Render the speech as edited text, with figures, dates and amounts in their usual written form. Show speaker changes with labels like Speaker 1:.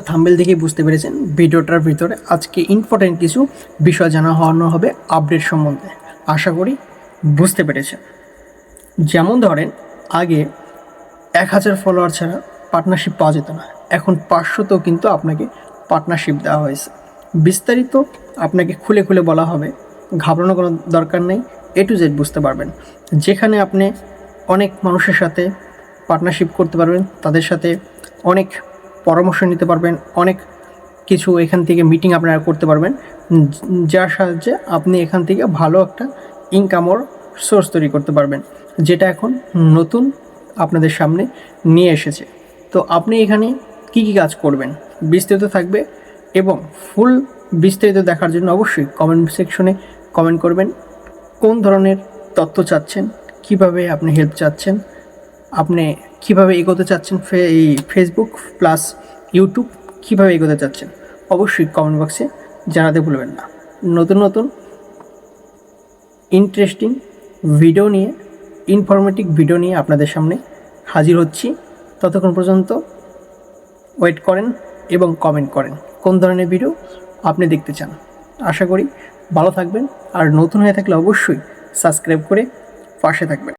Speaker 1: Thumbnail দেখেই বুঝতে পেরেছেন ভিডিওটার ভিতরে আজকে ইম্পর্টেন্ট কিছু বিষয় জানানো হবে আপডেট সম্বন্ধে। আশা করি বুঝতে পেরেছেন। যেমন ধরেন, আগে 1000 ফলোয়ার ছাড়া পার্টনারশিপ পাওয়া যেত না, এখন 500তেও কিন্তু আপনাকে পার্টনারশিপ দেওয়া হয়েছে। বিস্তারিত আপনাকে খুলে খুলে বলা হবে, ঘাবড়ানোর কোনো দরকার নেই, A to Z বুঝতে পারবেন। যেখানে আপনি অনেক মানুষের সাথে পার্টনারশিপ করতে পারবেন, তাদের সাথে অনেক পরামর্শ নিতে পারবেন, অনেক কিছু এখান থেকে মিটিং আপনারা করতে পারবেন, যার সাহায্যে আপনি এখান থেকে ভালো একটা ইনকাম সোর্স তৈরি করতে পারবেন, যেটা এখন নতুন আপনাদের সামনে নিয়ে এসেছে। তো আপনি এখানে কি কি কাজ করবেন বিস্তারিত থাকবে, এবং ফুল বিস্তারিত দেখার জন্য অবশ্যই কমেন্ট সেকশনে কমেন্ট করবেন। কোন ধরনের তথ্য চাচ্ছেন, কিভাবে আপনি হেল্প চাচ্ছেন, আপনি কিভাবে এগোতে চাচ্ছেন, এই ফেসবুক প্লাস ইউটিউব কীভাবে এগোতে চাচ্ছেন, অবশ্যই কমেন্ট বক্সে জানাতে ভুলবেন না। নতুন নতুন ইন্টারেস্টিং ভিডিও নিয়ে, ইনফরমেটিভ ভিডিও নিয়ে আপনাদের সামনে হাজির হচ্ছি। ততক্ষণ পর্যন্ত ওয়েট করেন এবং কমেন্ট করেন কোন ধরনের ভিডিও আপনি দেখতে চান। আশা করি ভালো থাকবেন, আর নতুন হয়ে থাকলে অবশ্যই সাবস্ক্রাইব করে পাশে থাকবেন।